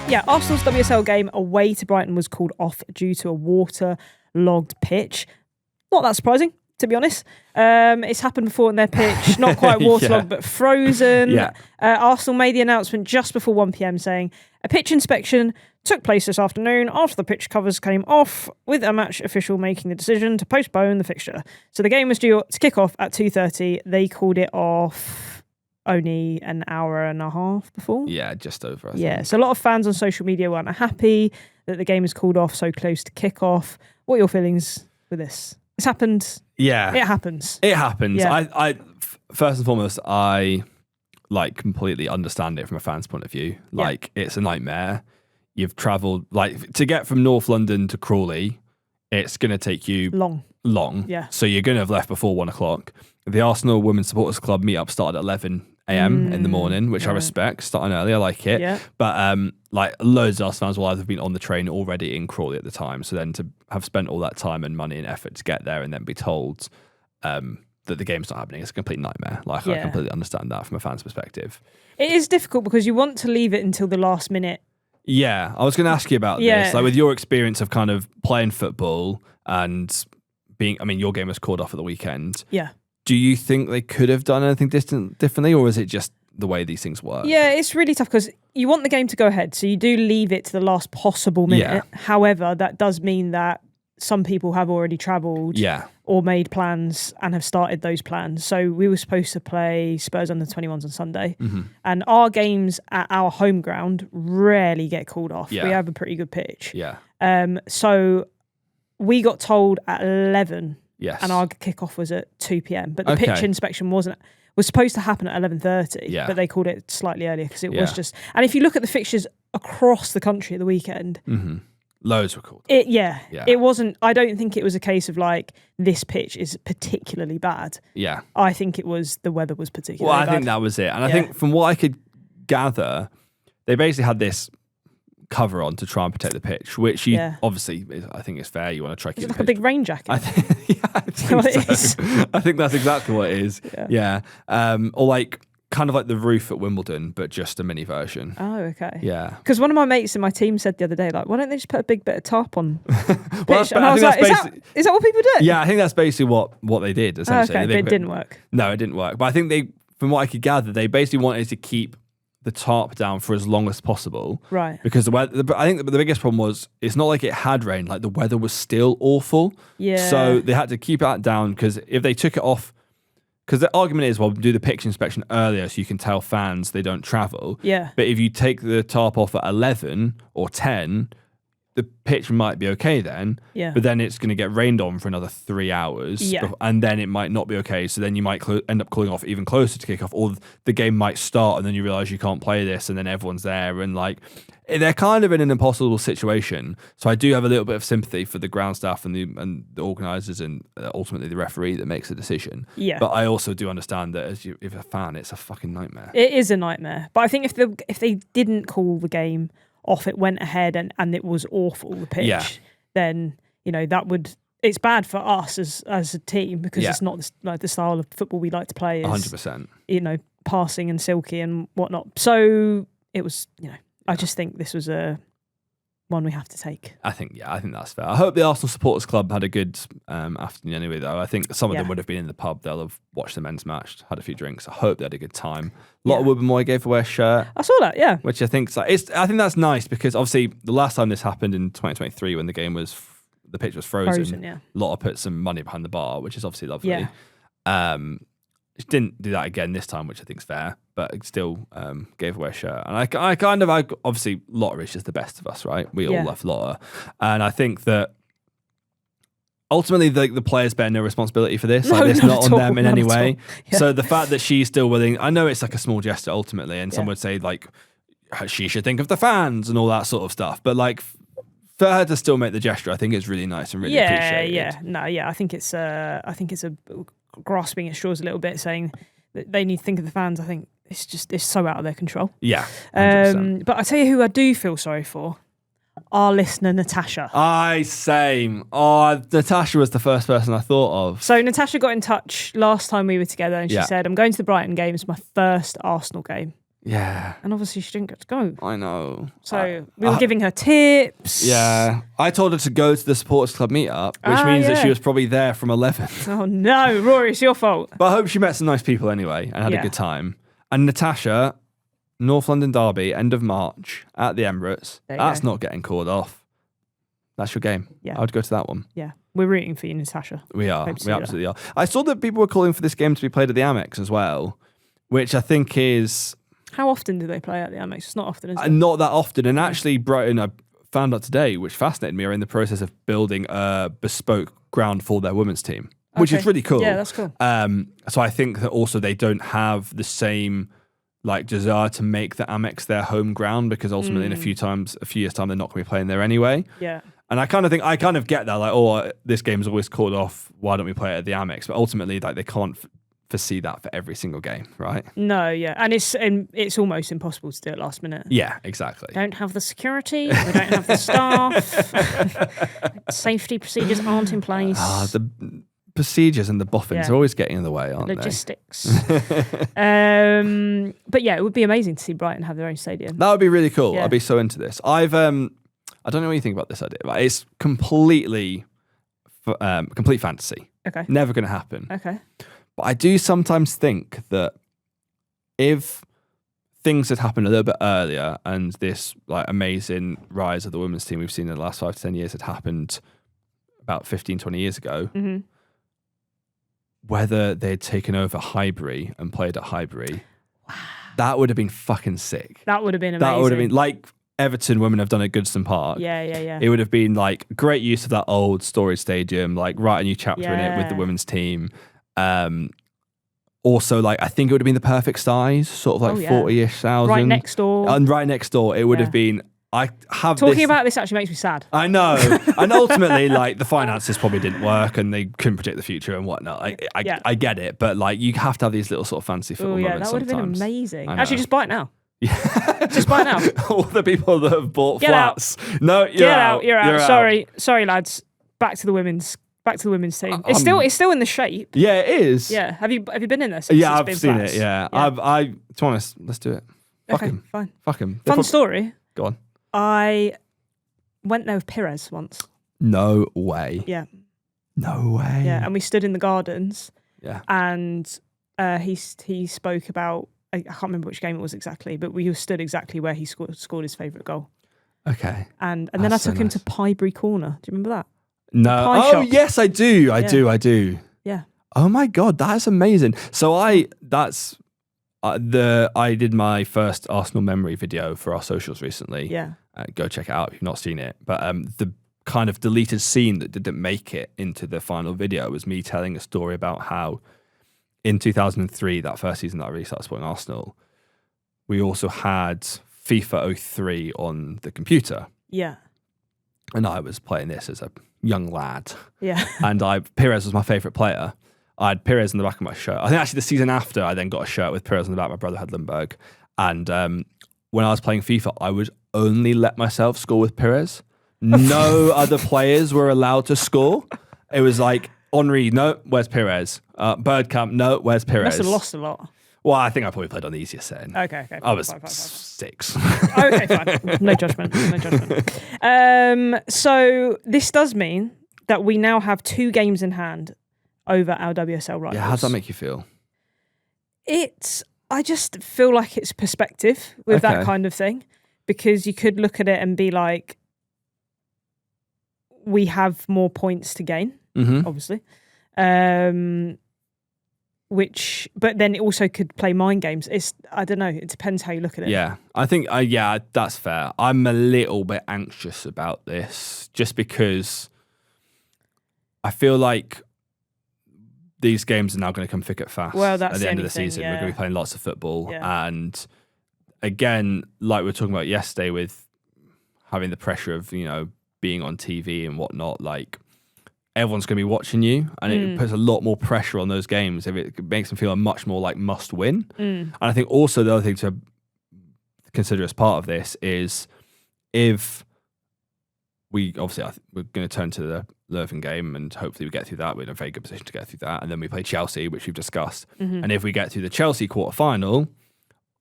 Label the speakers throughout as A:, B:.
A: Yeah, Arsenal's WSL game away to Brighton was called off due to a waterlogged pitch. Not that surprising, to be honest. It's happened before in their pitch, not quite waterlogged, but frozen.
B: Yeah.
A: Arsenal made the announcement just before 1 p.m. saying a pitch inspection took place this afternoon after the pitch covers came off, with a match official making the decision to postpone the fixture. So the game was due to kick off at 2:30. They called it off only an hour and a half before.
B: Yeah, just over. I
A: Yeah,
B: think.
A: so a lot of fans on social media weren't happy that the game was called off so close to kick-off. What are your feelings with this? It's happened.
B: Yeah.
A: It happens.
B: It happens.
A: Yeah.
B: First and foremost, I completely understand it from a fan's point of view. It's a nightmare. You've travelled, to get from North London to Crawley, it's going to take you long.
A: Yeah.
B: So you're going to have left before 1 o'clock. The Arsenal Women's Supporters Club meet-up started at 11 a.m. in the morning, which I respect. Starting early, I like it.
A: Yeah.
B: But loads of Arsenal fans will either have been on the train already in Crawley at the time. So then to have spent all that time and money and effort to get there and then be told that the game's not happening, it's a complete nightmare. I completely understand that from a fan's perspective.
A: It is difficult because you want to leave it until the last minute.
B: Yeah, I was going to ask you about this. With your experience of kind of playing football and being, your game was called off at the weekend.
A: Yeah.
B: Do you think they could have done anything differently, or is it just the way these things work?
A: Yeah, it's really tough because you want the game to go ahead, so you do leave it to the last possible minute.
B: Yeah.
A: However, that does mean that some people have already travelled or made plans and have started those plans. So we were supposed to play Spurs under-21s on Sunday, and our games at our home ground rarely get called off.
B: Yeah.
A: We have a pretty good pitch.
B: Yeah.
A: So we got told at 11.
B: Yes.
A: And our kickoff was at 2 p.m. But the pitch inspection was supposed to happen at 11:30.
B: Yeah.
A: But they called it slightly earlier because it was just. And if you look at the fixtures across the country at the weekend,
B: loads were called.
A: It wasn't. I don't think it was a case of this pitch is particularly bad.
B: Yeah.
A: I think it was the weather was particularly bad.
B: Well, I think that was it. And I think from what I could gather, they basically had this cover on to try and protect the pitch, which you obviously, I think it's fair. You want to try to keep
A: it like a big rain jacket.
B: I think so. I think that's exactly what it is. Yeah. Or kind of like the roof at Wimbledon, but just a mini version.
A: Oh, okay.
B: Yeah.
A: Because one of my mates in my team said the other day, why don't they just put a big bit of tarp on the pitch? And
B: I
A: I was like, is that what people do?
B: Yeah, I think that's basically what they did, essentially.
A: Okay, but it didn't work.
B: No, it didn't work. But I think from what I could gather, they basically wanted to keep the tarp down for as long as possible.
A: Right.
B: Because I think the biggest problem was it's not like it had rained, the weather was still awful.
A: Yeah.
B: So they had to keep that down because if they took it off, because the argument is, do the pitch inspection earlier so you can tell fans they don't travel.
A: Yeah.
B: But if you take the tarp off at 11 or 10, the pitch might be okay then.
A: Yeah.
B: But then it's going to get rained on for another 3 hours.
A: Yeah.
B: And then it might not be okay. So then you might end up calling off even closer to kick off, or the game might start and then you realise you can't play this and then everyone's there. And they're kind of in an impossible situation. So I do have a little bit of sympathy for the ground staff and the organisers and ultimately the referee that makes the decision.
A: Yeah.
B: But I also do understand that if a fan, it's a fucking nightmare.
A: It is a nightmare. But I think if they didn't call the game off, it went ahead and it was awful, the pitch, then it's bad for us as a team because it's not the style of football we like to play.
B: 100%.
A: Passing and silky and whatnot. So it was, I just think this was a one we have to take.
B: I think that's fair. I hope the Arsenal Supporters Club had a good afternoon anyway, though. I think some of them would have been in the pub. They'll have watched the men's match, had a few drinks. I hope they had a good time. A lot of Woodman Moy gave away a shirt.
A: I saw that, yeah.
B: Which I think I think that's nice because obviously the last time this happened in 2023 when the pitch was frozen.
A: Yeah.
B: Lot put some money behind the bar, which is obviously lovely.
A: Yeah.
B: Didn't do that again this time, which I think is fair, but still gave away a shirt. And I obviously Lotta is just the best of us, right? We all love Lotta. And I think that ultimately the players bear no responsibility for this. It's not on them in any way. Yeah. So the fact that she's still willing, I know it's a small gesture ultimately, and some would say she should think of the fans and all that sort of stuff. But for her to still make the gesture, I think it's really nice and really appreciated.
A: I think it's a grasping at straws a little bit, saying that they need to think of the fans. I think it's so out of their control.
B: Yeah. 100%.
A: But I tell you who I do feel sorry for, our listener Natasha.
B: Same. Natasha was the first person I thought of.
A: So Natasha got in touch last time we were together and she said, I'm going to the Brighton game. It's my first Arsenal game.
B: Yeah.
A: And obviously she didn't get to go.
B: I know.
A: So we were giving her tips.
B: Yeah. I told her to go to the supporters club meetup, which means that she was probably there from 11.
A: Oh no, Rory, it's your fault.
B: But I hope she met some nice people anyway and had a good time. And Natasha, North London Derby, end of March at the Emirates. That's not getting called off. That's your game. Yeah. I would go to that one.
A: Yeah. We're rooting for you, Natasha.
B: We are. We absolutely are. I saw that people were calling for this game to be played at the Amex as well, which I think is...
A: How often do they play at the Amex? It's not often, is it?
B: Not that often. And actually, Brighton, I found out today, which fascinated me, are in the process of building a bespoke ground for their women's team, which is really cool.
A: Yeah, that's cool.
B: So I think that also they don't have the same desire to make the Amex their home ground, because ultimately in a few years' time, they're not going to be playing there anyway.
A: Yeah.
B: And I kind of get that, this game's always called off, why don't we play it at the Amex? But ultimately, they can't foresee that for every single game, right?
A: No, yeah. And it's almost impossible to do it last minute.
B: Yeah, exactly.
A: Don't have the security, we don't have the staff, safety procedures aren't in place.
B: The procedures and the boffins are always getting in the way, aren't
A: Logistics. But yeah, it would be amazing to see Brighton have their own stadium.
B: That would be really cool. I'd be so into this. I don't know what you think about this idea, but it's complete fantasy.
A: Okay.
B: Never going to happen.
A: Okay.
B: But I do sometimes think that if things had happened a little bit earlier and this amazing rise of the women's team we've seen in the last 5 to 10 years had happened about 15, 20 years ago, whether they'd taken over Highbury and played at Highbury, that would have been fucking sick.
A: That would have been amazing.
B: That would have been like Everton women have done at Goodison Park.
A: Yeah.
B: It would have been great use of that old storage stadium, write a new chapter in it with the women's team. Also, I think it would have been the perfect size, sort of 40-ish thousand.
A: Right next door.
B: And right next door, it would have been.
A: Talking about this actually makes me sad.
B: I know. And ultimately, the finances probably didn't work and they couldn't predict the future and whatnot. I get it, but you have to have these little sort of fancy football moments.
A: That would have been
B: sometimes.
A: amazing. Actually, just buy it now.
B: Yeah.
A: Just buy it now.
B: All the people that have bought
A: Get
B: flats.
A: Out.
B: No, you're out.
A: You're out. Sorry, lads. Back to the women's team. It's still in the shape.
B: Yeah, it is.
A: Yeah. Have you been in there since?
B: Yeah, I've
A: been
B: seen
A: flats?
B: it. Yeah. To be honest, let's do it. Fuck him.
A: Fine.
B: Fuck him.
A: Fun story.
B: Go on.
A: I went there with Perez once.
B: No way.
A: Yeah.
B: No way.
A: Yeah, and we stood in the gardens.
B: Yeah.
A: And he spoke about, I can't remember which game it was exactly, but we stood exactly where he scored his favourite goal.
B: Okay.
A: And then I took him to Piebury Corner. Do you remember that?
B: No. Oh,
A: shop.
B: yes, I do. I do.
A: Yeah.
B: Oh my God, that's amazing. So I did my first Arsenal memory video for our socials recently.
A: Yeah.
B: Go check it out if you've not seen it. But the kind of deleted scene that didn't make it into the final video was me telling a story about how in 2003, that first season that I really started supporting Arsenal, we also had FIFA 03 on the computer.
A: Yeah.
B: And I was playing this as a young lad.
A: Yeah.
B: And Perez was my favourite player. I had Perez in the back of my shirt. I think actually the season after, I then got a shirt with Perez on the back. My brother had Lundberg. And when I was playing FIFA, I would only let myself score with Perez. No other players were allowed to score. It was Henry, no, where's Perez? Bergkamp, no, where's Perez?
A: Must have lost a lot.
B: Well, I think I probably played on the easiest setting.
A: Okay.
B: I was
A: fine.
B: 6.
A: Okay, fine. No judgment. So this does mean that we now have 2 games in hand over our WSL rivals.
B: Yeah, how does that make you feel?
A: I just feel like it's perspective with that kind of thing, because you could look at it and be like, we have more points to gain, obviously. But then it also could play mind games. I don't know. It depends how you look at it.
B: Yeah, I think, that's fair. I'm a little bit anxious about this just because I feel like these games are now going to come thick and fast.
A: Well, that's
B: at the end of the
A: anything,
B: season.
A: yeah.
B: We're going to be playing lots of football.
A: Yeah.
B: And again, like we were talking about yesterday with having the pressure of, being on TV and whatnot, everyone's going to be watching you, and it puts a lot more pressure on those games. If it makes them feel a much more must win. And I think also the other thing to consider as part of this is if we're going to turn to the Leuven game, and hopefully we get through that. We're in a very good position to get through that, and then we play Chelsea, which we've discussed. And if we get through the Chelsea quarterfinal,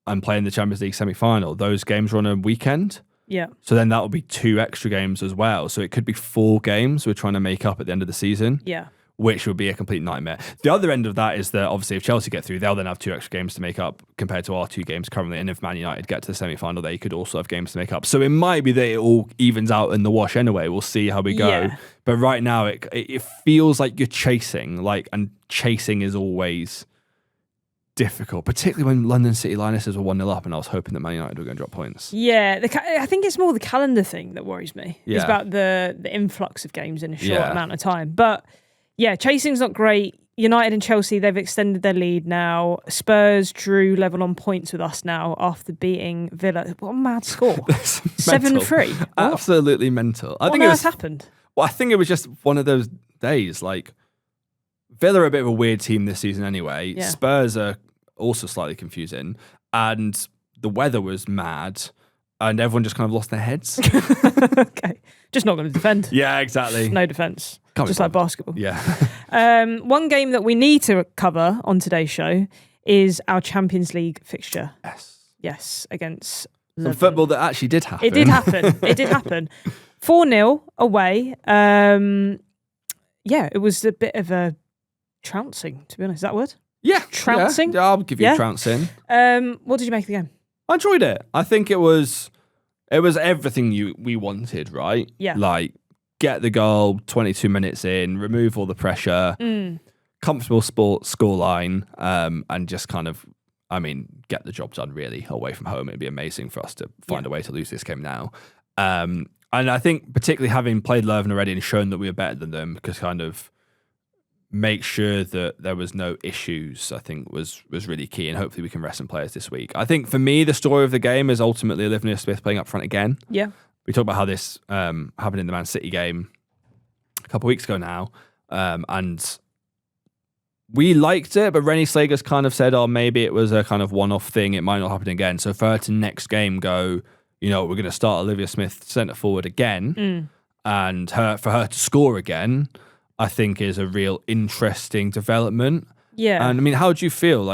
B: and playing the Champions League semi-final, those games were on a weekend.
A: Yeah.
B: So then that would be 2 extra games as well. So it could be 4 games we're trying to make up at the end of the season.
A: Yeah.
B: Which would be a complete nightmare. The other end of that is that obviously if Chelsea get through, they'll then have 2 extra games to make up compared to our 2 games currently. And if Man United get to the semi-final, they could also have games to make up. So it might be that it all evens out in the wash anyway. We'll see how we go.
A: Yeah.
B: But right now, it feels like you're chasing, and chasing is always difficult, particularly when London City Lionesses were 1-0 up and I was hoping that Man United were going to drop points.
A: Yeah, I think it's more the calendar thing that worries me.
B: Yeah.
A: It's about the influx of games in a short amount of time. But yeah, chasing's not great. United and Chelsea, they've extended their lead now. Spurs drew level on points with us now after beating Villa. What a mad score. 7-3.
B: Absolutely mental.
A: I think it happened?
B: Well, I think it was just one of those days. Villa are a bit of a weird team this season anyway.
A: Yeah.
B: Spurs are also slightly confusing. And the weather was mad. And everyone just kind of lost their heads.
A: Okay. Just not going to defend.
B: Yeah, exactly.
A: No defence.
B: Can't
A: just like basketball.
B: Yeah.
A: One game that we need to cover on today's show is our Champions League fixture. Yes, against
B: Some
A: Leuven.
B: football that actually did happen.
A: It did happen. It did happen. 4-0 away. Yeah, it was a bit of a trouncing, to be honest. Is that a word?
B: Yeah.
A: Trouncing?
B: Yeah, I'll give you a trouncing.
A: What did you make of the game?
B: I enjoyed it. I think it was everything we wanted, right?
A: Yeah.
B: Get the goal 22 minutes in, remove all the pressure, comfortable scoreline, and just kind of, get the job done really away from home. It'd be amazing for us to find a way to lose this game now. And I think particularly having played Leuven already and shown that we were better than them, because kind of make sure that there was no issues, I think was really key, and hopefully we can rest some players this week. I think for me, the story of the game is ultimately Olivia Smith playing up front again.
A: Yeah.
B: We talked about how this happened in the Man City game a couple of weeks ago now, and we liked it, but Rennie Slager's kind of said, maybe it was a kind of one-off thing, it might not happen again. So for her to next game go, we're going to start Olivia Smith centre forward again, and for her to score again, I think is a real interesting development.
A: Yeah.
B: And how do you feel?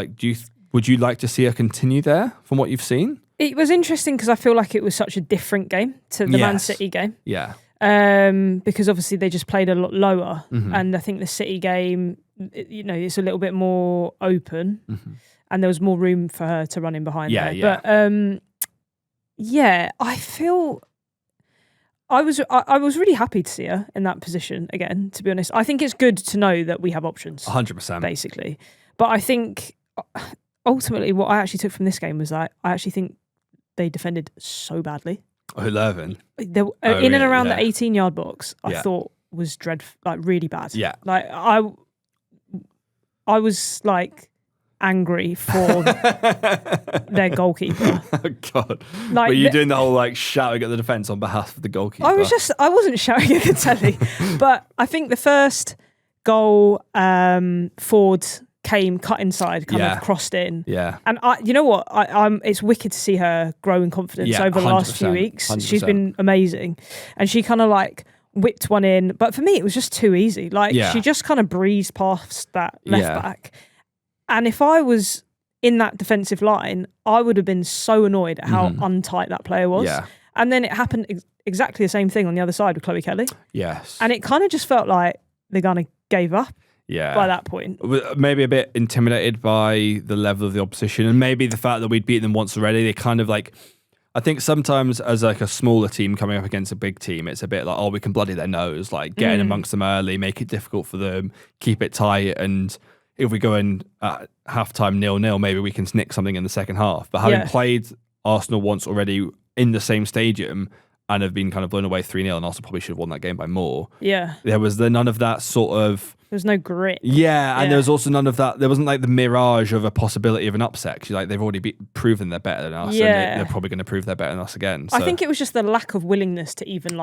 B: Would you like to see her continue there from what you've seen?
A: It was interesting because I feel like it was such a different game to the Man City game.
B: Yeah.
A: Because obviously they just played a lot lower. And I think the City game, it's a little bit more open and there was more room for her to run in behind there.
B: Yeah.
A: But I feel I was really happy to see her in that position again, to be honest. I think it's good to know that we have options.
B: 100%.
A: Basically. But I think ultimately what I actually took from this game was that I actually think they defended so badly.
B: Leuven.
A: In and around the 18-yard box, I thought was really bad.
B: Yeah.
A: I was angry for their goalkeeper.
B: Oh God! Were you doing the whole shouting at the defence on behalf of the goalkeeper?
A: I wasn't shouting at the telly, but I think the first goal, Ford came, cut inside, kind of crossed in.
B: Yeah.
A: And it's wicked to see her grow in confidence over the last few weeks.
B: 100%.
A: She's been amazing. And she kind of whipped one in. But for me, it was just too easy. She just kind of breezed past that left back. And if I was in that defensive line, I would have been so annoyed at how untight that player was.
B: Yeah.
A: And then it happened exactly the same thing on the other side with Chloe Kelly.
B: Yes.
A: And it kind of just felt like they kind of gave up.
B: Yeah.
A: By that point.
B: Maybe a bit intimidated by the level of the opposition, and maybe the fact that we'd beaten them once already. They kind of I think sometimes as a smaller team coming up against a big team, it's a bit we can bloody their nose, get in amongst them early, make it difficult for them, keep it tight, and if we go in at halftime 0-0, maybe we can snick something in the second half. But having played Arsenal once already in the same stadium and have been kind of blown away 3-0, and Arsenal probably should have won that game by more. Yeah. There was none of that sort of...
A: There was no grit.
B: Yeah, and there was also none of that. There wasn't the mirage of a possibility of an upset. They've already proven they're better than us, and they're probably going to prove they're better than us again. So.
A: I think it was just the lack of willingness to even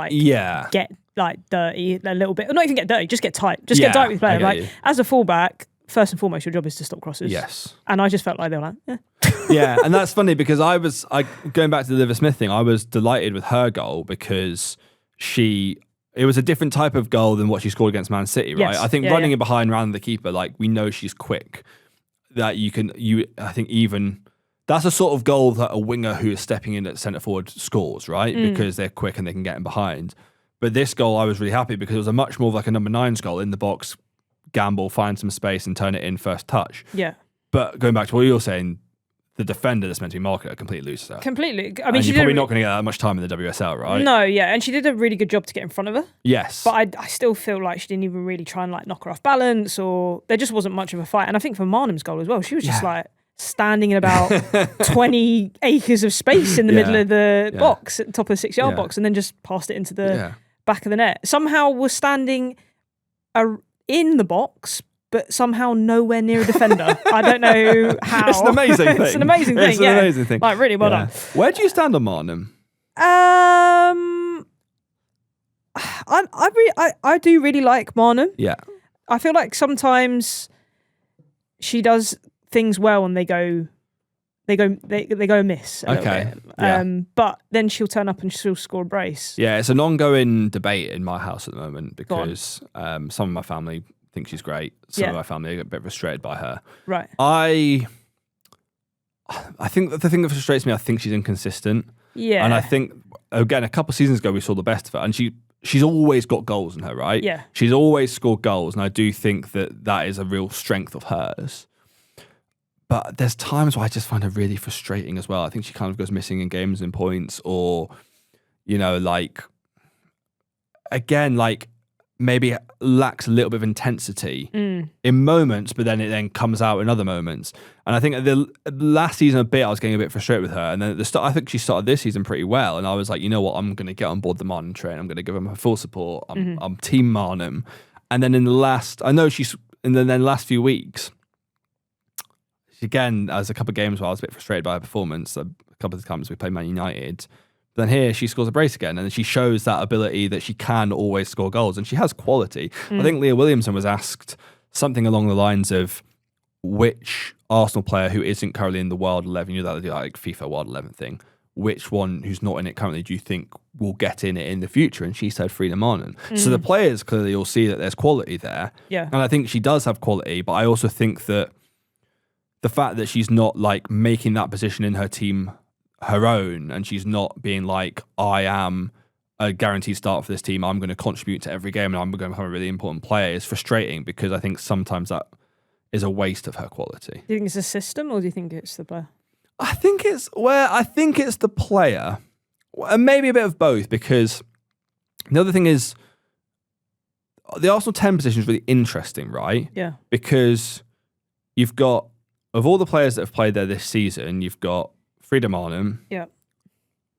A: get dirty a little bit. Or not even get dirty, just get tight. Just get tight with the player. As a fullback, first and foremost, your job is to stop crosses.
B: Yes.
A: And I just felt like they were
B: yeah, and that's funny because going back to the Olivia Smith thing, I was delighted with her goal because it was a different type of goal than what she scored against Man City, right?
A: Yes.
B: I think running in behind around the keeper, we know she's quick. That I think even That's a sort of goal that a winger who is stepping in at centre forward scores, right? Because they're quick and they can get in behind. But this goal, I was really happy because it was a much more of like a number 9's goal in the box, gamble, find some space and turn it in first touch.
A: Yeah.
B: But going back to what you're saying, the defender that's meant to be marking it completely loses her.
A: Completely. I mean,
B: and
A: she's
B: you're probably not going to get that much time in the WSL, right?
A: No, yeah. And she did a really good job to get in front of her.
B: Yes.
A: But I still feel like she didn't even really try and like knock her off balance, or there just wasn't much of a fight. And I think for Maanum's goal as well, she was just like standing in about 20 acres of space in the middle of the box, at the top of the 6-yard box, and then just passed it into the back of the net. Somehow was standing in the box, but somehow nowhere near a defender. I don't know how.
B: It's an amazing thing.
A: It's an amazing thing.
B: It's an amazing thing.
A: Like, really well done.
B: Where do you stand on Maanum?
A: I do really like Maanum.
B: Yeah.
A: I feel like sometimes she does things well and they go amiss a little bit.
B: Yeah.
A: But then she'll turn up and she'll score a brace.
B: Yeah, it's an ongoing debate in my house at the moment because some of my family think she's great. Some of my family are a bit frustrated by her.
A: Right.
B: I think that the thing that frustrates me, I think she's inconsistent.
A: Yeah.
B: And I think, again, a couple of seasons ago we saw the best of her, and she's always got goals in her, right?
A: Yeah.
B: She's always scored goals, and I do think that is a real strength of hers. But there's times where I just find her really frustrating as well. I think she kind of goes missing in games and points, or, like, again, like, maybe lacks a little bit of intensity in moments, but then it then comes out in other moments. And I think at the last season a bit, I was getting a bit frustrated with her. And then at the start, I think she started this season pretty well. And I was like, you know what? I'm going to get on board the Maanum train. I'm going to give her my full support. I'm team Maanum. And then in the last few weeks, again, as a couple of games where I was a bit frustrated by her performance, a couple of times we played Man United. Then here she scores a brace again, and she shows that ability that she can always score goals, and she has quality. I think Leah Williamson was asked something along the lines of which Arsenal player who isn't currently in the World 11, that they do like FIFA World 11 thing, which one who's not in it currently do you think will get in it in the future? And she said Frida Maanum. So the players clearly all see that there's quality there.
A: Yeah.
B: And I think she does have quality, but I also think that the fact that she's not like making that position in her team her own, and she's not being like, I am a guaranteed start for this team, I'm going to contribute to every game and I'm going to become a really important player, is frustrating, because I think sometimes that is a waste of her quality.
A: Do you think it's a system, or do you think it's the player?
B: I think it's the player, and maybe a bit of both, because the other thing is the Arsenal 10 position is really interesting, right?
A: Yeah.
B: Because you've got, of all the players that have played there this season, you've got Frida Maanum,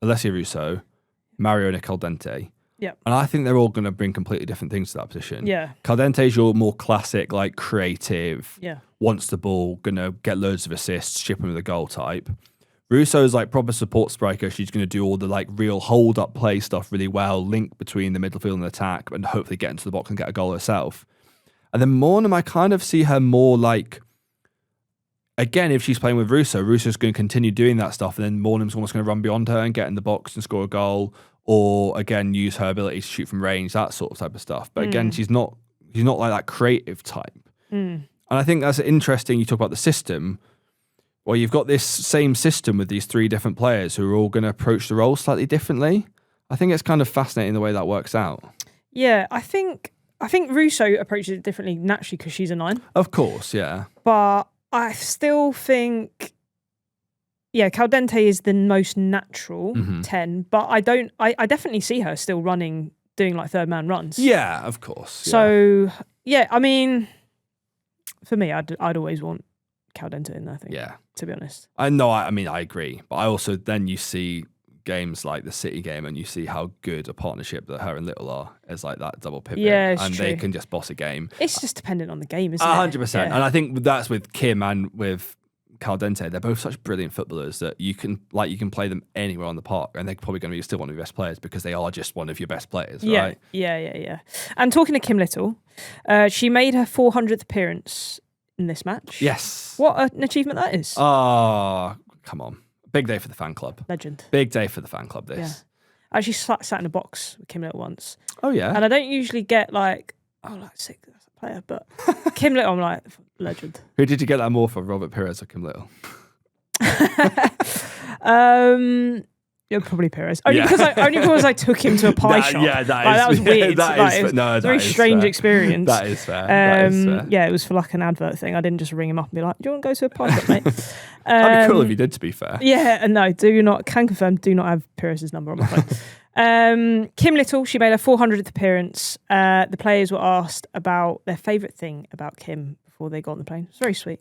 B: Alessia Russo, Mario Caldente.
A: Yeah.
B: And I think they're all going to bring completely different things to that position.
A: Yeah.
B: Caldente's your more classic, like creative,
A: Yeah.
B: wants the ball, going to get loads of assists, chip him with a goal type. Russo's like proper support striker. She's going to do all the like real hold-up play stuff really well, link between the midfield and attack, and hopefully get into the box and get a goal herself. And then Maanum, I kind of see her more like, again, if she's playing with Russo's going to continue doing that stuff, and then Maanum's almost going to run beyond her and get in the box and score a goal, or again use her ability to shoot from range, that sort of type of stuff. But again, she's not like that creative type. And I think that's interesting. You talk about the system. Well, you've got this same system with these three different players who are all going to approach the role slightly differently. I think it's kind of fascinating the way that works out.
A: Yeah, I think Russo approaches it differently naturally because she's a 9.
B: Of course, yeah.
A: But I still think, Caldente is the most natural 10, but I definitely see her still doing like third man runs.
B: Yeah, of course. Yeah.
A: So, I mean, for me, I'd always want Caldente in there, I think. Yeah. To be honest.
B: I know, I mean, I agree. But I also, then you see games like the City game and you see how good a partnership that her and Little are as like that double pivot.
A: Yeah, it's
B: and
A: true.
B: they can just boss a game.
A: It's just dependent on the game, isn't it?
B: 100%. Yeah. And I think that's with Kim and with Caldente. They're both such brilliant footballers that you can play them anywhere on the park, and they're probably going to be still one of your best players because they are just one of your best players, right?
A: Yeah. And talking to Kim Little, she made her 400th appearance in this match.
B: Yes.
A: What an achievement that is.
B: Oh, come on. Big day for the fan club.
A: Legend.
B: Big day for the fan club, this.
A: Yeah. I actually sat in a box with Kim Little once.
B: Oh, yeah?
A: And I don't usually get sick, that's a player, but Kim Little, I'm like, legend.
B: Who did you get that more for, Robert Pires or Kim Little?
A: Yeah, probably Perez. Only because I took him to a pie shop.
B: Yeah,
A: that was weird. It was a very strange experience.
B: That is fair.
A: Yeah, it was for like an advert thing. I didn't just ring him up and be like, "Do you want to go to a pie shop, mate?"
B: That'd be cool if you did. To be fair.
A: Yeah, and no, can confirm. Do not have Perez's number on my phone. Kim Little, she made her 400th appearance. The players were asked about their favourite thing about Kim before they got on the plane. It's very sweet.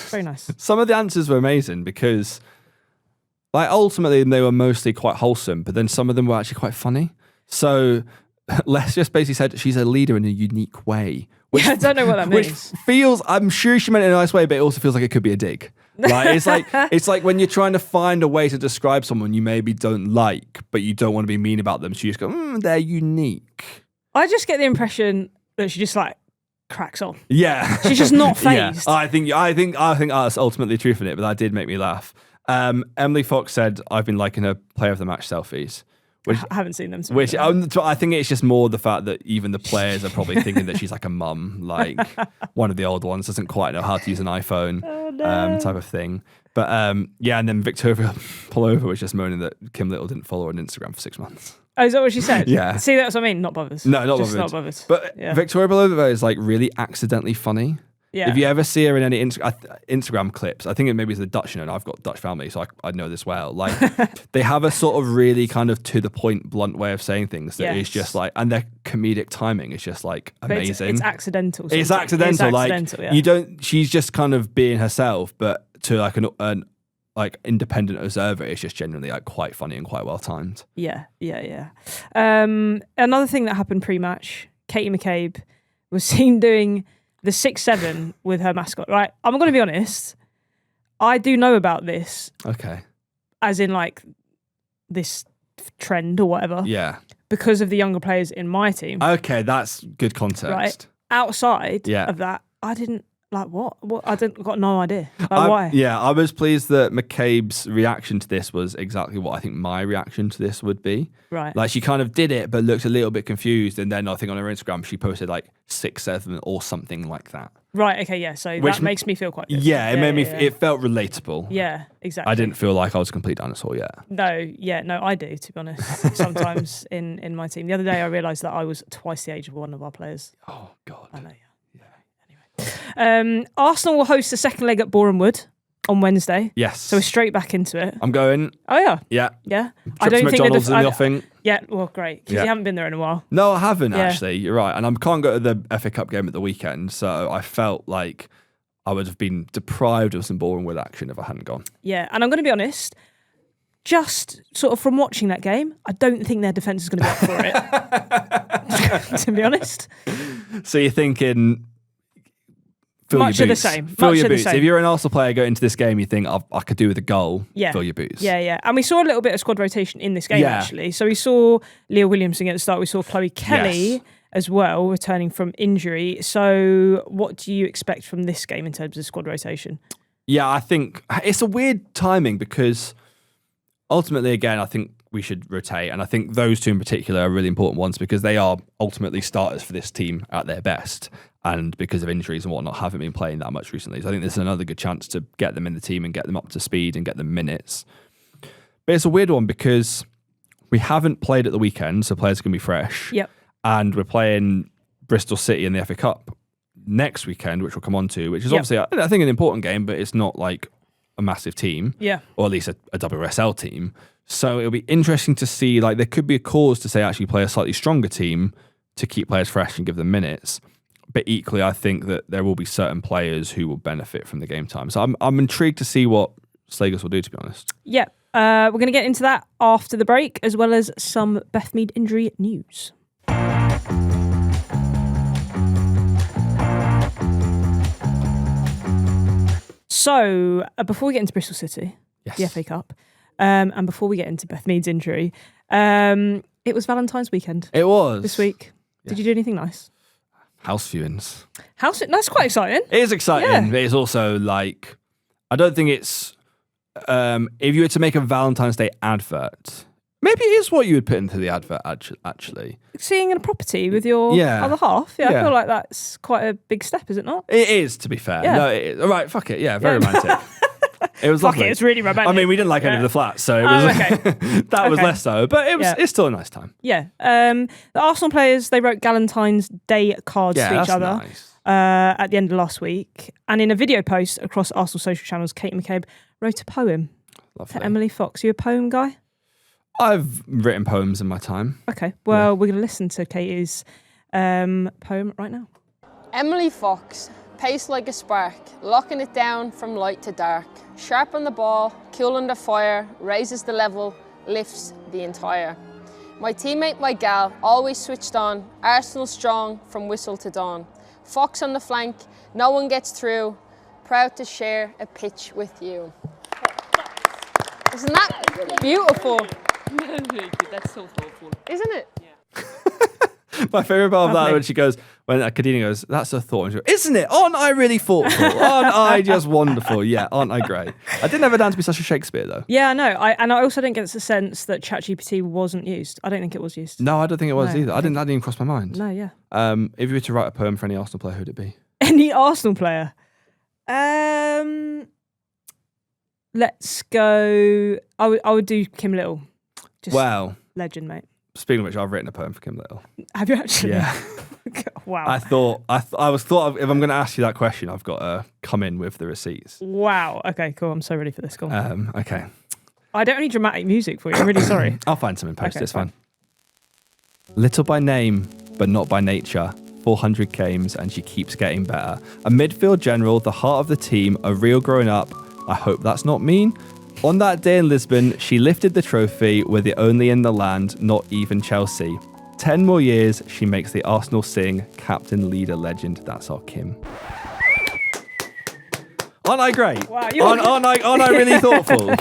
A: Very nice.
B: Some of the answers were amazing because, like, ultimately they were mostly quite wholesome, but then some of them were actually quite funny. So Les just basically said she's a leader in a unique way. Which,
A: I don't know what that means.
B: Which feels, I'm sure she meant it in a nice way, but it also feels like it could be a dig. Like it's like when you're trying to find a way to describe someone you maybe don't like, but you don't want to be mean about them, so you just go, they're unique.
A: I just get the impression that she just like cracks on.
B: Yeah,
A: she's just not phased.
B: Yeah. I think that's ultimately the truth in it, but that did make me laugh. Emily Fox said, "I've been liking her player of the match selfies." Which,
A: I haven't seen them.
B: Which I think it's just more the fact that even the players are probably thinking that she's like a mum, like one of the old ones, doesn't quite know how to use an iPhone, type of thing. But and then Victoria Pullover was just moaning that Kim Little didn't follow her on Instagram for 6 months.
A: Oh, is that what she said?
B: Yeah.
A: See, that's what I mean. Not bothered.
B: No, not
A: just
B: bothered.
A: Not bothered.
B: But yeah. Victoria Pullover is like really accidentally funny.
A: Yeah.
B: If you ever see her in any Instagram clips, I think it maybe is the Dutch, and I've got Dutch family, so I know this well. Like they have a sort of really kind of to the point, blunt way of saying things that is just like, and their comedic timing is just like amazing.
A: It's accidental.
B: It's accidental. She's just kind of being herself, but to like an like independent observer, it's just genuinely like quite funny and quite well timed.
A: Yeah. Another thing that happened pre-match, Katie McCabe was seen doing the 6-7 with her mascot, right? I'm going to be honest. I do know about this.
B: Okay.
A: As in like this trend or whatever.
B: Yeah.
A: Because of the younger players in my team.
B: Okay, that's good context.
A: Right. Outside of that, I didn't like what? Got no idea. Like, why?
B: Yeah, I was pleased that McCabe's reaction to this was exactly what I think my reaction to this would be.
A: Right.
B: Like she kind of did it, but looked a little bit confused. And then I think on her Instagram, she posted like 6-7 or something like that.
A: Right. Okay. Yeah. So that makes me feel quite good.
B: Yeah. It made me. It felt relatable.
A: Yeah. Exactly.
B: I didn't feel like I was a complete dinosaur yet.
A: No. Yeah. No. I do, to be honest. Sometimes in my team. The other day, I realised that I was twice the age of one of our players.
B: Oh God.
A: I know. Arsenal will host the second leg at Boreham Wood on Wednesday.
B: Yes.
A: So we're straight back into it.
B: I'm going.
A: Oh yeah.
B: Yeah.
A: Yeah.
B: I don't think McDonald's in the offing.
A: Yeah. Well, great because you haven't been there in a while.
B: No, I haven't actually. You're right, and I can't go to the FA Cup game at the weekend, so I felt like I would have been deprived of some Boreham Wood action if I hadn't gone.
A: Yeah, and I'm going to be honest. Just sort of from watching that game, I don't think their defence is going to be up for it. To be honest.
B: So you're thinking.
A: Much of the same.
B: Fill your boots. If you're an Arsenal player going into this game, you think, I could do with a goal.
A: Yeah.
B: Fill your boots.
A: Yeah. And we saw a little bit of squad rotation in this game, actually. So we saw Leah Williamson at the start. We saw Chloe Kelly as well, returning from injury. So what do you expect from this game in terms of squad rotation? Yeah,
B: I think it's a weird timing because ultimately, again, I think we should rotate. And I think those two in particular are really important ones because they are ultimately starters for this team at their best. And because of injuries and whatnot, haven't been playing that much recently. So I think this is another good chance to get them in the team and get them up to speed and get them minutes. But it's a weird one because we haven't played at the weekend, so players can be fresh.
A: Yep.
B: And we're playing Bristol City in the FA Cup next weekend, which we'll come on to, which is obviously, I think, an important game, but it's not like a massive team.
A: Yeah.
B: Or at least a WSL team. So it'll be interesting to see, like, there could be a cause to say actually play a slightly stronger team to keep players fresh and give them minutes. But equally, I think that there will be certain players who will benefit from the game time. So I'm intrigued to see what Slagers will do, to be honest. Yeah.
A: We're going to get into that after the break, as well as some Beth Mead injury news. So, before we get into Bristol City, the FA Cup, and before we get into Beth Mead's injury, it was Valentine's weekend.
B: It was.
A: This week. Yeah. Did you do anything nice?
B: House viewings.
A: That's quite exciting.
B: It is exciting, but it's also like, I don't think it's, if you were to make a Valentine's Day advert, maybe it is what you would put into the advert, actually.
A: Seeing a property with your other half, I feel like that's quite a big step, is it not?
B: It is, to be fair.
A: Yeah.
B: No, it is. All right, fuck it. Yeah, very romantic. It was
A: Fuck
B: lovely.
A: it, it's really romantic.
B: I mean, we didn't like any of the flats, so it was that was less so. But it's still a nice time.
A: Yeah. The Arsenal players, they wrote Galentines Day cards to each other at the end of last week. And in a video post across Arsenal social channels, Kate McCabe wrote a poem to Emily Fox. You a poem guy?
B: I've written poems in my time.
A: Okay. Well, we're going to listen to Katie's poem right now.
C: Emily Fox, pace like a spark, locking it down from light to dark. Sharp on the ball, cool under fire, raises the level, lifts the entire. My teammate, my gal, always switched on, Arsenal strong from whistle to dawn. Fox on the flank, no one gets through, proud to share a pitch with you. Isn't that beautiful?
D: That's so thoughtful.
C: Isn't it?
D: Yeah.
B: My favourite part of that when she goes, when Kadina goes, that's a thought. And she goes, isn't it? Aren't I really thoughtful? Aren't I just wonderful? Yeah, aren't I great? I didn't have it down to be such a Shakespeare though.
A: Yeah, no. I also didn't get the sense that ChatGPT wasn't used. I don't think it was used.
B: No, I don't think it was
A: No,
B: either. That didn't even cross my mind.
A: No, yeah.
B: If you were to write a poem for any Arsenal player, who'd it be?
A: Any Arsenal player? Let's go. I would do Kim Little. Just legend, mate.
B: Speaking of which, I've written a poem for Kim Little.
A: Have you actually?
B: Yeah.
A: Wow.
B: I thought if I'm going to ask you that question, I've got to come in with the receipts.
A: Wow. Okay, cool. I'm so ready for this. Go on.
B: Okay.
A: I don't need dramatic music for you. I'm really sorry.
B: I'll find some in post.
A: Okay,
B: It's fine. Little by name, but not by nature. 400 games and she keeps getting better. A midfield general, the heart of the team, a real growing up. I hope that's not mean. On that day in Lisbon, she lifted the trophy. We're the only in the land, not even Chelsea. 10 more years, she makes the Arsenal sing. Captain, leader, legend. That's our Kim. Aren't I great?
A: Wow,
B: aren't I really thoughtful?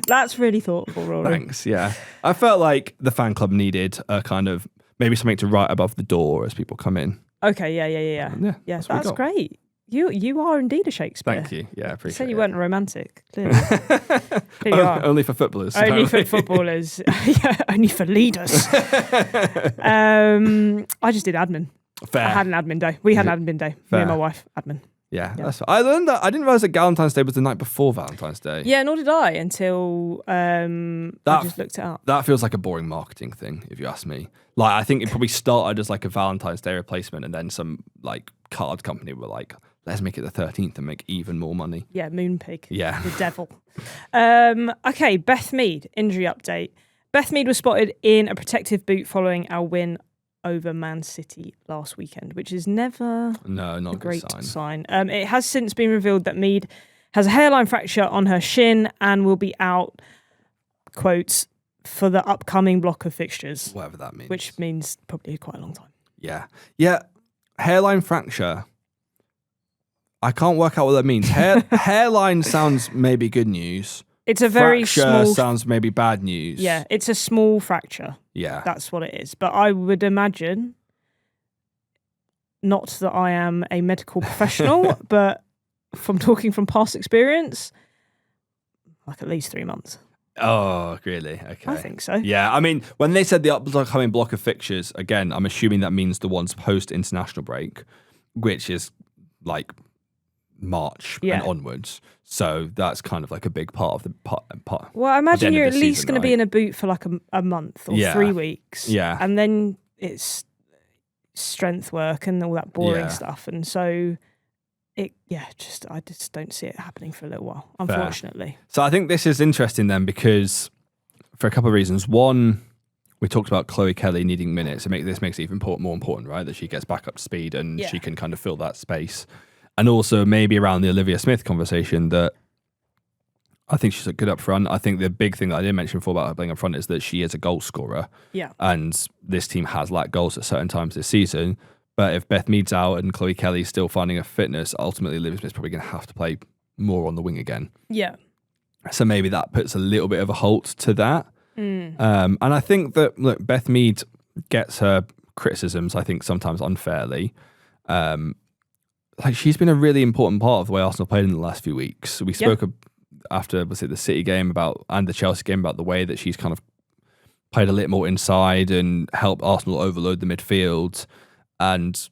A: That's really thoughtful, Rory.
B: Thanks, yeah. I felt like the fan club needed a kind of, maybe something to write above the door as people come in.
A: Okay, yeah.
B: Yeah,
A: that's great. You are indeed a Shakespeare.
B: Thank you. Yeah, I appreciate it.
A: You said you weren't a romantic, clearly. Here you are.
B: Only for footballers.
A: Only for footballers. Yeah, only for leaders. I just did admin.
B: Fair.
A: I had an admin day. We had an admin day.
B: Fair.
A: Me and my wife, admin.
B: Yeah. That's I learned that. I didn't realise that Galentine's Day was the night before Valentine's Day.
A: Yeah, nor did I until I just looked it up.
B: That feels like a boring marketing thing, if you ask me. Like, I think it probably started as like a Valentine's Day replacement, and then some like card company were like, let's make it the 13th and make even more money.
A: Yeah, Moonpig.
B: Yeah.
A: The devil. Okay, Beth Mead, injury update. Beth Mead was spotted in a protective boot following our win over Man City last weekend, which is never
B: not
A: a great
B: good
A: sign. It has since been revealed that Mead has a hairline fracture on her shin and will be out, quotes, for the upcoming block of fixtures.
B: Whatever that means.
A: Which means probably quite a long time.
B: Yeah. Yeah. Hairline fracture. I can't work out what that means. Hairline sounds maybe good news.
A: It's a very
B: fracture
A: small...
B: sounds maybe bad news.
A: Yeah, it's a small fracture.
B: Yeah.
A: That's what it is. But I would imagine, not that I am a medical professional, but from talking from past experience, like at least 3 months.
B: Oh, really? Okay.
A: I think so.
B: Yeah, I mean, when they said the upcoming block of fixtures, again, I'm assuming that means the ones post-international break, which is like March and onwards. So that's kind of like a big part of the part.
A: Well, I imagine you're at least
B: season,
A: going to be in a boot for like a month or 3 weeks.
B: Yeah.
A: And then it's strength work and all that boring stuff. And so I just don't see it happening for a little while, unfortunately.
B: Fair. So I think this is interesting then because for a couple of reasons. One, we talked about Chloe Kelly needing minutes. This makes it even more important, right? That she gets back up to speed and she can kind of fill that space. And also maybe around the Olivia Smith conversation that I think she's good up front. I think the big thing that I didn't mention before about her playing up front is that she is a goal scorer.
A: Yeah.
B: And this team has lacked goals at certain times this season. But if Beth Mead's out and Chloe Kelly's still finding her fitness, ultimately Olivia Smith's probably going to have to play more on the wing again.
A: Yeah.
B: So maybe that puts a little bit of a halt to that. And I think that, look, Beth Mead gets her criticisms, I think, sometimes unfairly. Like she's been a really important part of the way Arsenal played in the last few weeks. We spoke after the City game and the Chelsea game about the way that she's kind of played a little more inside and helped Arsenal overload the midfield. And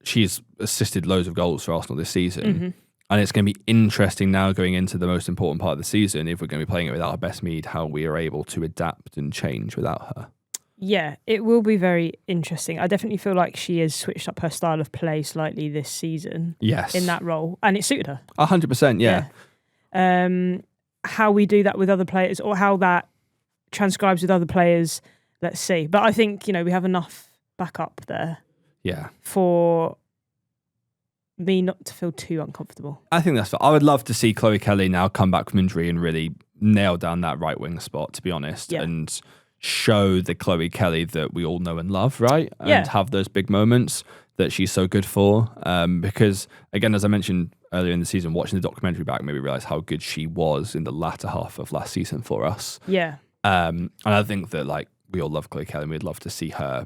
B: she's assisted loads of goals for Arsenal this season. And it's going to be interesting now going into the most important part of the season, if we're going to be playing it without Beth Mead, how we are able to adapt and change without her.
A: Yeah, it will be very interesting. I definitely feel like she has switched up her style of play slightly this season.
B: Yes.
A: In that role. And it suited her.
B: 100%, yeah.
A: How we do that with other players or how that transcribes with other players, let's see. But I think, we have enough backup there.
B: Yeah.
A: For me not to feel too uncomfortable.
B: I think that's fair. I would love to see Chloe Kelly now come back from injury and really nail down that right wing spot, to be honest, and show the Chloe Kelly that we all know and love, right? And have those big moments that she's so good for. Because, again, as I mentioned earlier in the season, watching the documentary back made me realise how good she was in the latter half of last season for us.
A: Yeah.
B: And I think that, we all love Chloe Kelly and we'd love to see her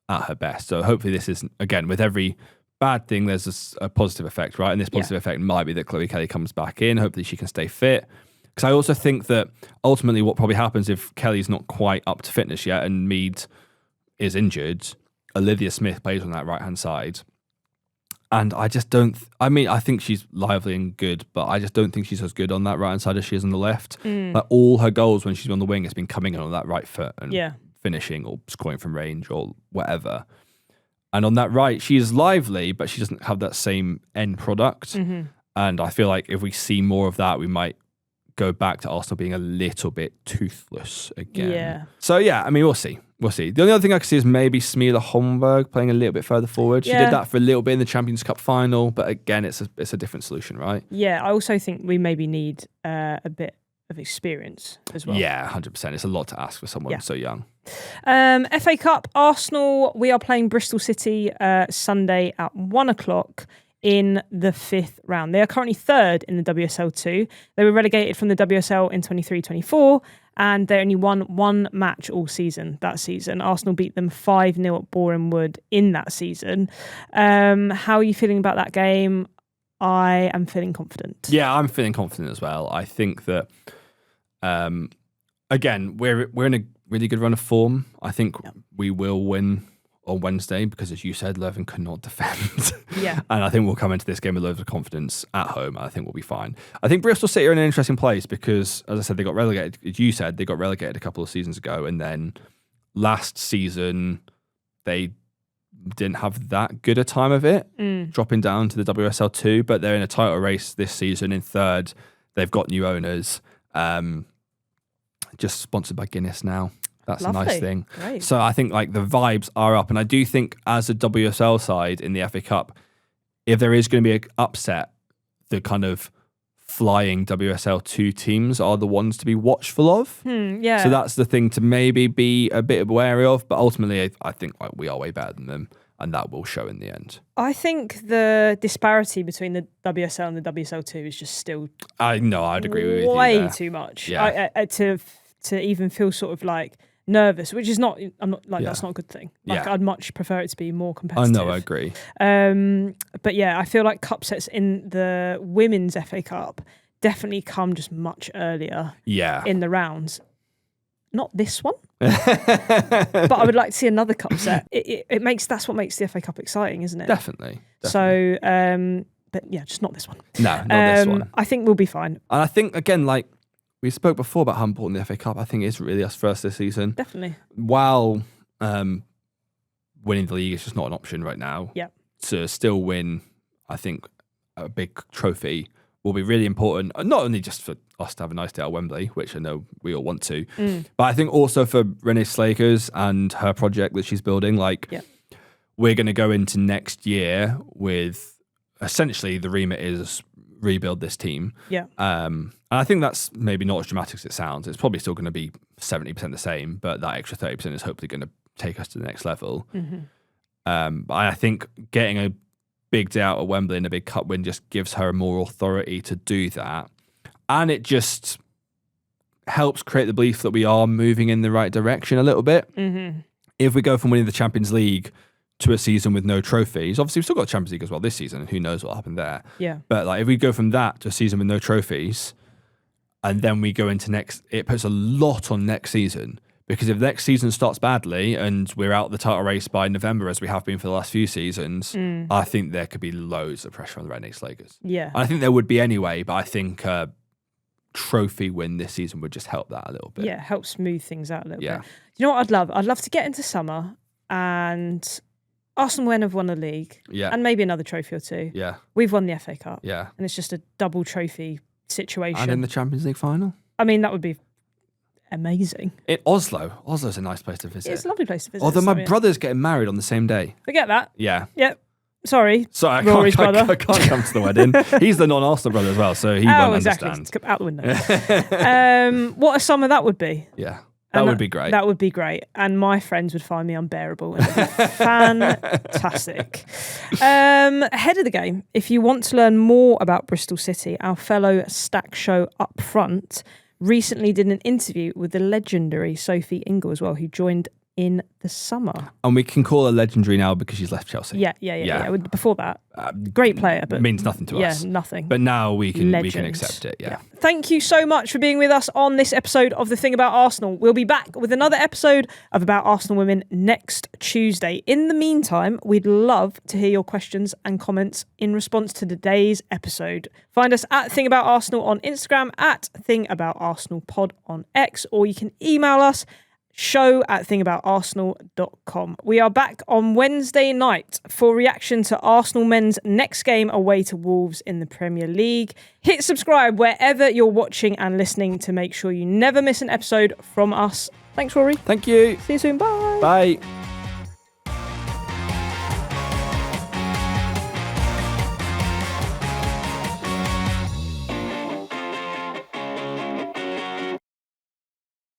B: at her best. So hopefully this is, again, with every bad thing, there's a positive effect, right? And this positive effect might be that Chloe Kelly comes back in. Hopefully she can stay fit. Because I also think that ultimately what probably happens if Kelly's not quite up to fitness yet and Mead is injured, Olivia Smith plays on that right-hand side. And I just don't... I think she's lively and good, but I just don't think she's as good on that right-hand side as she is on the left. All her goals when she's on the wing has been coming in on that right foot and finishing or scoring from range or whatever. And on that right, she is lively, but she doesn't have that same end product. And I feel like if we see more of that, we might go back to Arsenal being a little bit toothless again. Yeah. So, we'll see. We'll see. The only other thing I can see is maybe Smila Holmberg playing a little bit further forward. She did that for a little bit in the Champions Cup final, but again, it's a different solution, right? Yeah,
A: I also think we maybe need a bit of experience as well.
B: Yeah, 100%. It's a lot to ask for someone so young.
A: FA Cup, Arsenal, we are playing Bristol City Sunday at 1:00 in the 5th round. They are currently 3rd in the WSL2. They were relegated from the WSL in 23-24 and they only won one match all season that season. Arsenal beat them 5-0 at Boreham Wood in that season. How are you feeling about that game? I am feeling confident.
B: Yeah, I'm feeling confident as well. I think that, again, we're in a really good run of form. I think we will win on Wednesday because, as you said, Leuven could not defend. And I think we'll come into this game with loads of confidence at home. And I think we'll be fine. I think Bristol City are in an interesting place because, as I said, they got relegated. As you said, they got relegated a couple of seasons ago. And then last season, they didn't have that good a time of it, dropping down to the WSL2. But they're in a title race this season in 3rd. They've got new owners. Just sponsored by Guinness now. That's
A: Lovely.
B: A nice thing.
A: Great.
B: So I think the vibes are up. And I do think as a WSL side in the FA Cup, if there is going to be an upset, the kind of flying WSL2 teams are the ones to be watchful of. So that's the thing to maybe be a bit wary of. But ultimately, I think we are way better than them. And that will show in the end.
A: I think the disparity between the WSL and the WSL2 is just still...
B: I know, I'd agree with you
A: way too much.
B: Yeah.
A: To even feel sort of nervous, which is not, that's not a good thing. I'd much prefer it to be more competitive.
B: I know, I agree.
A: But yeah, I feel like cup sets in the women's FA Cup definitely come just much earlier in the rounds. Not this one, but I would like to see another cup set. That's what makes the FA Cup exciting, isn't it?
B: Definitely.
A: So, but yeah, just not this one.
B: No, not this one.
A: I think we'll be fine.
B: And I think, again, we spoke before about how important the FA Cup, I think, is really us first this season.
A: Definitely.
B: While winning the league is just not an option right now.
A: Yeah.
B: To still win, I think, a big trophy will be really important, not only just for us to have a nice day at Wembley, which I know we all want to, but I think also for Renee Slakers and her project that she's building. We're going to go into next year with essentially the remit is rebuild this team.
A: Yeah.
B: And I think that's maybe not as dramatic as it sounds. It's probably still going to be 70% the same, but that extra 30% is hopefully going to take us to the next level. But I think getting a big day out at Wembley and a big cup win just gives her more authority to do that. And it just helps create the belief that we are moving in the right direction a little bit. If we go from winning the Champions League to a season with no trophies, obviously we've still got the Champions League as well this season, and who knows what happened there.
A: Yeah.
B: But if we go from that to a season with no trophies, and then we go into it puts a lot on next season, Because if next season starts badly and we're out the title race by November, as we have been for the last few seasons, I think there could be loads of pressure on the Redknapp Slagers.
A: Yeah.
B: I think there would be anyway, but I think a trophy win this season would just help that a little bit.
A: Yeah, help smooth things out a little
B: Yeah.
A: bit. You know what I'd love? I'd love to get into summer and Arsenal have won a league
B: Yeah.
A: and maybe another trophy or two.
B: Yeah.
A: We've won the FA Cup.
B: Yeah.
A: And it's just a double trophy situation.
B: And in the Champions League final?
A: I mean, that would be amazing.
B: In Oslo. Oslo's a nice place to visit.
A: It's a lovely place to visit.
B: Although my
A: I mean,
B: brother's getting married on the same day.
A: forget that.
B: Yeah.
A: Yep. Sorry.
B: So I
A: Rory's
B: can't,
A: brother.
B: I can't come to the wedding. He's the non-Arsenal brother as well, so he won't
A: exactly.
B: understand.
A: It's out the window. What a summer that would be.
B: Yeah. That
A: And
B: would be great.
A: That would be great. And my friends would find me unbearable. And it'd be fantastic. Ahead of the game, if you want to learn more about Bristol City, our fellow Stack Show Up Front recently did an interview with the legendary Sophie Ingle as well, who joined in the summer.
B: And we can call her legendary now because she's left Chelsea.
A: Yeah. Before that, great player, but
B: means nothing to us.
A: Yeah, nothing.
B: But now we can
A: Legend.
B: accept it. Yeah.
A: Thank you so much for being with us on this episode of The Thing About Arsenal. We'll be back with another episode of About Arsenal Women next Tuesday. In the meantime, we'd love to hear your questions and comments in response to today's episode. Find us at Thing About Arsenal on Instagram, at Thing About Arsenal Pod on X, or you can email us show@thingaboutarsenal.com. We are back on Wednesday night for reaction to Arsenal men's next game away to Wolves in the Premier League. Hit subscribe wherever you're watching and listening to make sure you never miss an episode from us. Thanks, Rory.
B: Thank you.
A: See you soon. Bye.
B: Bye.